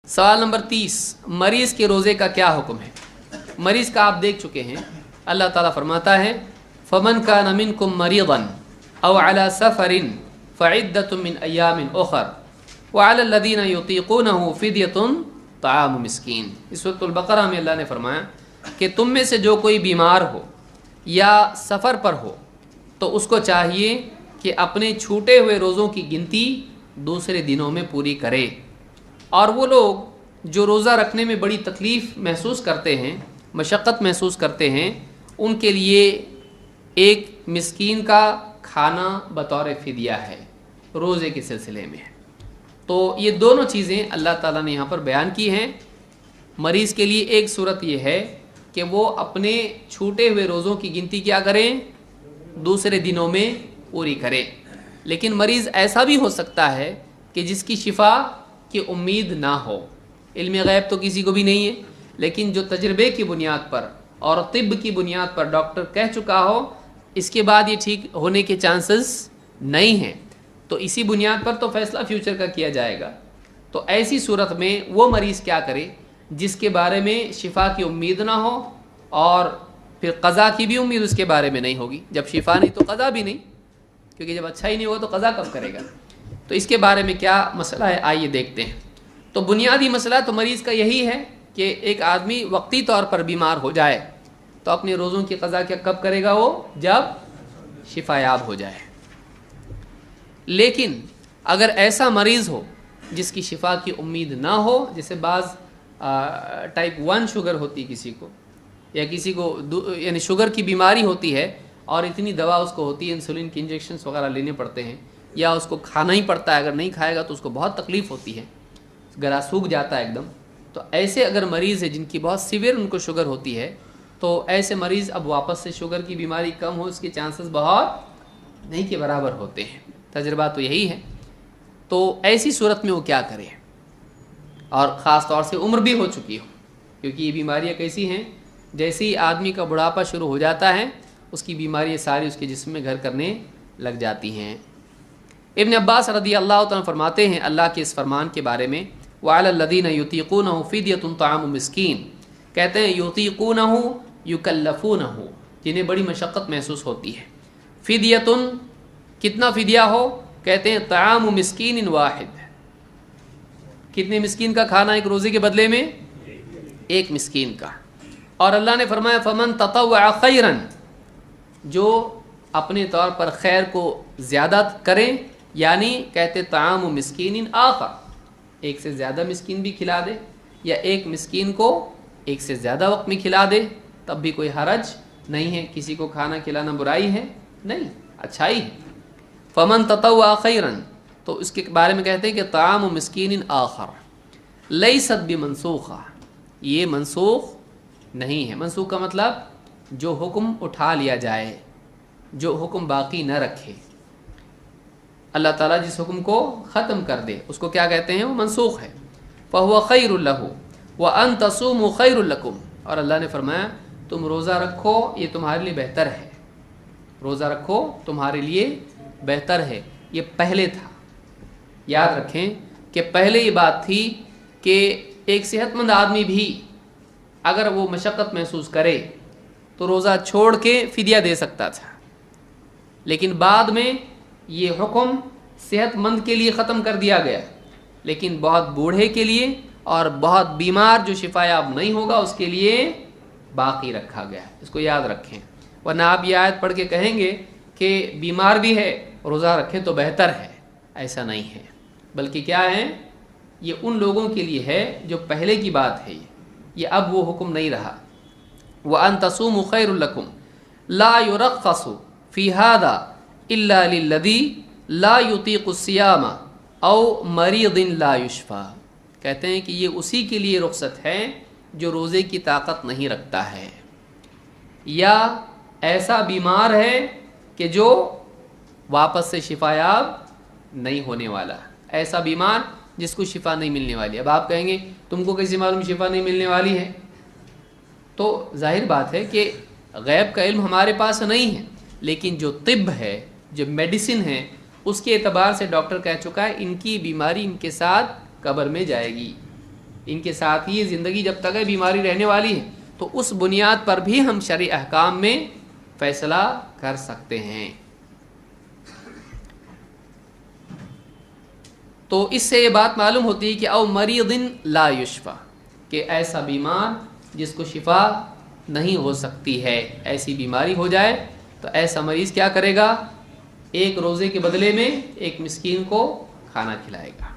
सवाल नंबर 30, मरीज़ के रोज़े का क्या हुक्म है। मरीज़ का आप देख चुके हैं। अल्लाह ताला फरमाता है फ़मन कान मिनकुम मरीज़न औ अला सफ़रिन फ़इद्दतुम मिन अय्यामिन उख़र व अलल लज़ीना युतीक़ूनहु फ़िद्यतुन ताअमु मिस्कीन। इस सूरह बक़रा में अल्लाह ने फरमाया कि तुम में से जो कोई बीमार हो या सफ़र पर हो तो उसको चाहिए कि अपने छूटे हुए रोज़ों की गिनती दूसरे दिनों में पूरी करे। और वो लोग जो रोज़ा रखने में बड़ी तकलीफ़ महसूस करते हैं, मशक्क़त महसूस करते हैं, उनके लिए एक मिस्कीन का खाना बतौर फ़िदिया है रोज़े के सिलसिले में। तो ये दोनों चीज़ें अल्लाह ताला ने यहाँ पर बयान की हैं। मरीज़ के लिए एक सूरत ये है कि वो अपने छूटे हुए रोज़ों की गिनती क्या करें, दूसरे दिनों में पूरी करें। लेकिन मरीज़ ऐसा भी हो सकता है कि जिसकी शिफा की उम्मीद ना हो। इल्म गैब तो किसी को भी नहीं है, लेकिन जो तजर्बे की बुनियाद पर और तिब की बुनियाद पर डॉक्टर कह चुका हो इसके बाद ये ठीक होने के चांसेस नहीं हैं, तो इसी बुनियाद पर तो फैसला फ्यूचर का किया जाएगा। तो ऐसी सूरत में वो मरीज़ क्या करे जिसके बारे में शिफा की उम्मीद ना हो और फिर क़ज़ा की भी उम्मीद उसके बारे में नहीं होगी। जब शिफा नहीं तो क़ज़ा भी नहीं, क्योंकि जब अच्छा ही नहीं होगा तो क़ज़ा कब करेगा। तो इसके बारे में क्या मसला है, आइए देखते हैं। तो बुनियादी मसला तो मरीज़ का यही है कि एक आदमी वक्ती तौर पर बीमार हो जाए तो अपने रोज़ों की क़ज़ा क्या कब करेगा, वो जब शिफायाब हो जाए। लेकिन अगर ऐसा मरीज़ हो जिसकी शिफा की उम्मीद ना हो, जैसे बाज़ टाइप 1 शुगर होती है किसी को, या किसी को यानी शुगर की बीमारी होती है और इतनी दवा उसको होती है, इंसुलिन के इंजेक्शन्स वगैरह लेने पड़ते हैं या उसको खाना ही पड़ता है, अगर नहीं खाएगा तो उसको बहुत तकलीफ़ होती है, गला सूख जाता है एकदम। तो ऐसे अगर मरीज़ है जिनकी बहुत सीवियर उनको शुगर होती है, तो ऐसे मरीज़ अब वापस से शुगर की बीमारी कम हो इसके चांसेस बहुत नहीं के बराबर होते हैं। तजर्बा तो यही है। तो ऐसी सूरत में वो क्या करे, और ख़ास तौर से उम्र भी हो चुकी हो, क्योंकि ये बीमारियाँ कैसी हैं, जैसे ही आदमी का बुढ़ापा शुरू हो जाता है उसकी बीमारियाँ सारी उसके जिस्म में घर करने लग जाती हैं। इब्न अब्बास रदी अल्लाह तआला फरमाते हैं अल्लाह के इस फरमान के बारे में, वअलल लज़ीना युतीक़ूनहु फ़िद्यतुन ताअमु मिस्कीन, कहते हैं युतीक़ूनहु युकल्लफ़ूनहु, जिन्हें बड़ी मशक्क़त महसूस होती है। फ़िद्यतुन, कितना फ़िदिया हो, कहते हैं ताअमु मिस्कीन वाहिद, कितने मिस्कीन का खाना एक रोज़े के बदले में, एक मिस्कीन का। और अल्लाह ने फरमाया फ़मन ततव्वअ खैरन, जो अपने तौर पर खैर को ज़्यादा करें, यानी कहते ताअमु मिस्कीन आखर, एक से ज़्यादा मिस्कीन भी खिला दे या एक मिस्कीन को एक से ज़्यादा वक्त में खिला दे, तब भी कोई हरज नहीं है। किसी को खाना खिलाना बुराई है नहीं, अच्छाई है। फ़मन ततव्वअ खैरन, तो इसके बारे में कहते हैं कि ताअमु मिस्कीन आखर लैसत बिमंसूखा, ये मनसूख नहीं है। मनसूख का मतलब जो हुक्म उठा लिया जाए, जो हुक्म बाकी न रखे। अल्लाह ताला जिस हुक्म को ख़त्म कर दे उसको क्या कहते हैं, वो मनसूख है। फ़हुव खैरुल लहु व अन तसूमु खैरुल लकुम, और अल्लाह ने फरमाया तुम रोज़ा रखो ये तुम्हारे लिए बेहतर है, रोज़ा रखो तुम्हारे लिए बेहतर है। ये पहले था, याद रखें कि पहले ये बात थी कि एक सेहतमंद आदमी भी अगर वो मशक्क़त महसूस करे तो रोज़ा छोड़ के फ़िदिया दे सकता था, लेकिन बाद में ये हुक्म सेहतमंद के लिए ख़त्म कर दिया गया, लेकिन बहुत बूढ़े के लिए और बहुत बीमार जो शिफायाब नहीं होगा उसके लिए बाकी रखा गया। इसको याद रखें, वरना आप ये आयत पढ़ के कहेंगे कि बीमार भी है रोज़ा रखें तो बेहतर है। ऐसा नहीं है, बल्कि क्या है, ये उन लोगों के लिए है जो पहले की बात है, ये अब वो हुक्म नहीं रहा। व अन तसूमु खैरुल लकुम ला युरख्खसु फ़ी हादा इल्ला लिल्लज़ी ला युतीक़ु सियामा औ मरीदिन ला युश्फा, कहते हैं कि ये उसी के लिए रुख्सत है जो रोज़े की ताकत नहीं रखता है या ऐसा बीमार है कि जो वापस से शिफायाब नहीं होने वाला, ऐसा बीमार जिसको शिफा नहीं मिलने वाली। अब आप कहेंगे तुमको कैसे मालूम शिफा नहीं मिलने वाली है, तो जाहिर बात है कि गैब का इल्म हमारे पास नहीं है, लेकिन जो तिब है, जो मेडिसिन है, उसके एतबार से डॉक्टर कह चुका है इनकी बीमारी इनके साथ कब्र में जाएगी। ان کے ساتھ ہی زندگی جب تک ہے بیماری رہنے والی ہے، تو اس بنیاد پر بھی ہم شرعی احکام میں فیصلہ کر سکتے ہیں۔ تو اس سے یہ بات معلوم ہوتی ہے کہ او مریض لا یشفا، کہ ایسا بیمار جس کو شفا نہیں ہو سکتی ہے، ایسی بیماری ہو جائے تو ایسا مریض کیا کرے گا؟ ایک روزے کے بدلے میں ایک مسکین کو کھانا کھلائے گا۔